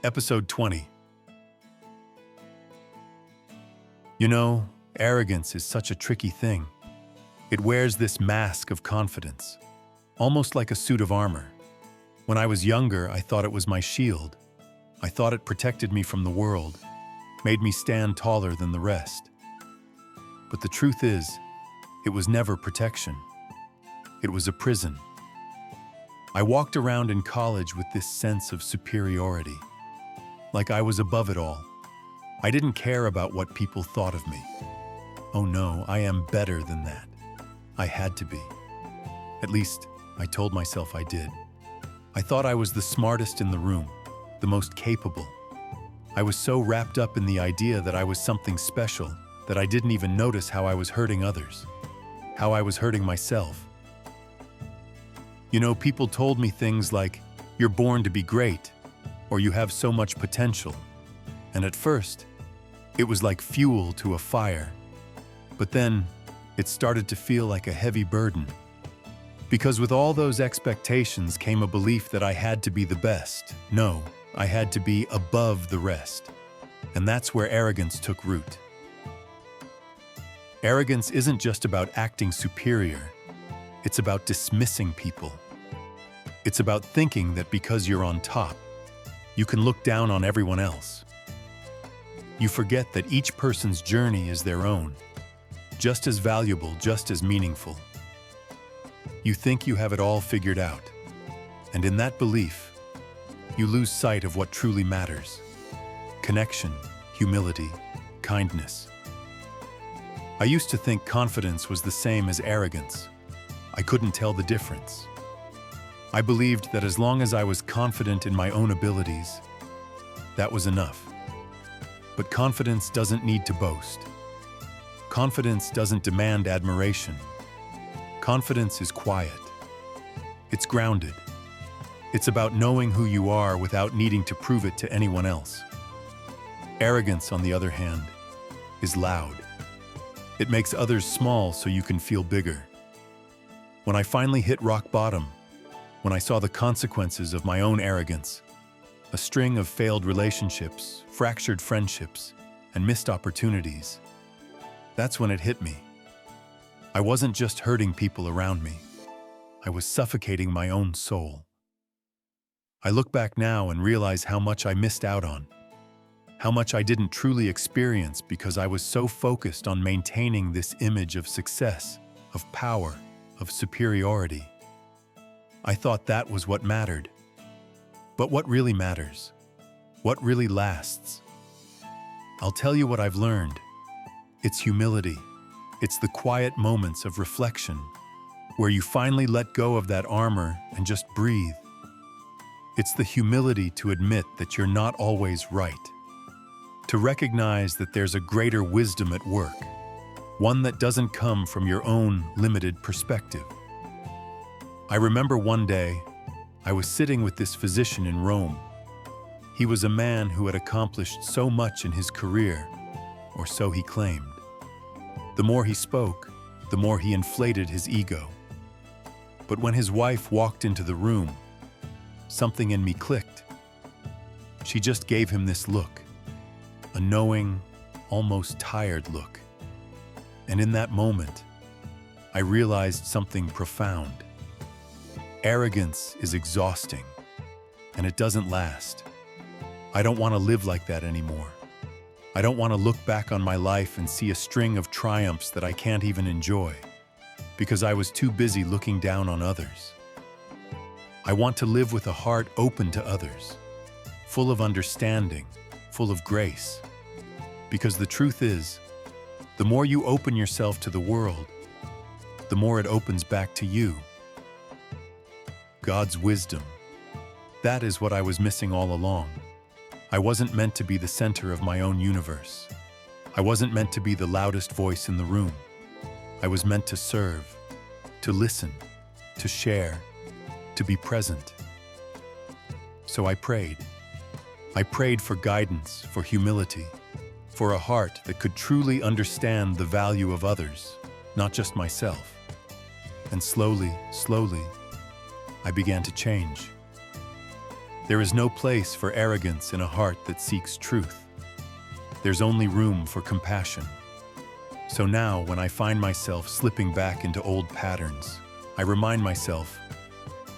Episode 20. You know, arrogance is such a tricky thing. It wears this mask of confidence, almost like a suit of armor. When I was younger, I thought it was my shield. I thought it protected me from the world, made me stand taller than the rest. But the truth is, it was never protection. It was a prison. I walked around in college with this sense of superiority, like I was above it all. I didn't care about what people thought of me. Oh no, I am better than that. I had to be. At least, I told myself I did. I thought I was the smartest in the room, the most capable. I was so wrapped up in the idea that I was something special that I didn't even notice how I was hurting others, how I was hurting myself. You know, people told me things like, "You're born to be great," or "You have so much potential." And at first, it was like fuel to a fire. But then, it started to feel like a heavy burden. Because with all those expectations came a belief that I had to be the best. No, I had to be above the rest. And that's where arrogance took root. Arrogance isn't just about acting superior. It's about dismissing people. It's about thinking that because you're on top, you can look down on everyone else. You forget that each person's journey is their own, just as valuable, just as meaningful. You think you have it all figured out, and in that belief, you lose sight of what truly matters: connection, humility, kindness. I used to think confidence was the same as arrogance. I couldn't tell the difference. I believed that as long as I was confident in my own abilities, that was enough. But confidence doesn't need to boast. Confidence doesn't demand admiration. Confidence is quiet. It's grounded. It's about knowing who you are without needing to prove it to anyone else. Arrogance, on the other hand, is loud. It makes others small so you can feel bigger. When I finally hit rock bottom, when I saw the consequences of my own arrogance, a string of failed relationships, fractured friendships, and missed opportunities, that's when it hit me. I wasn't just hurting people around me. I was suffocating my own soul. I look back now and realize how much I missed out on, how much I didn't truly experience because I was so focused on maintaining this image of success, of power, of superiority. I thought that was what mattered. But what really matters? What really lasts? I'll tell you what I've learned. It's humility. It's the quiet moments of reflection, where you finally let go of that armor and just breathe. It's the humility to admit that you're not always right, to recognize that there's a greater wisdom at work, one that doesn't come from your own limited perspective. I remember one day, I was sitting with this physician in Rome. He was a man who had accomplished so much in his career, or so he claimed. The more he spoke, the more he inflated his ego. But when his wife walked into the room, something in me clicked. She just gave him this look, a knowing, almost tired look. And in that moment, I realized something profound. Arrogance is exhausting, and it doesn't last. I don't want to live like that anymore. I don't want to look back on my life and see a string of triumphs that I can't even enjoy, because I was too busy looking down on others. I want to live with a heart open to others, full of understanding, full of grace. Because the truth is, the more you open yourself to the world, the more it opens back to you. God's wisdom. That is what I was missing all along. I wasn't meant to be the center of my own universe. I wasn't meant to be the loudest voice in the room. I was meant to serve, to listen, to share, to be present. So I prayed. I prayed for guidance, for humility, for a heart that could truly understand the value of others, not just myself. And slowly, I began to change. There is no place for arrogance in a heart that seeks truth. There's only room for compassion. So now, when I find myself slipping back into old patterns, I remind myself,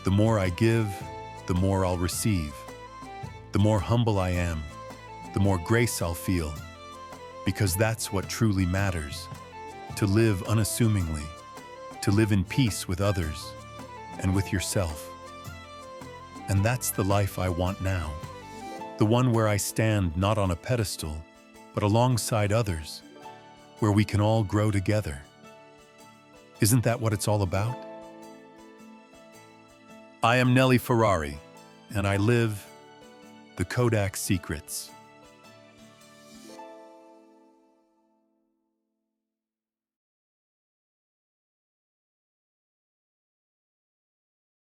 the more I give, the more I'll receive. The more humble I am, the more grace I'll feel. Because that's what truly matters. To live unassumingly, to live in peace with others and with yourself. And that's the life I want now. The one where I stand not on a pedestal, but alongside others, where we can all grow together. Isn't that what it's all about? I am Nelly Ferrari, and I live the Kodach secrets.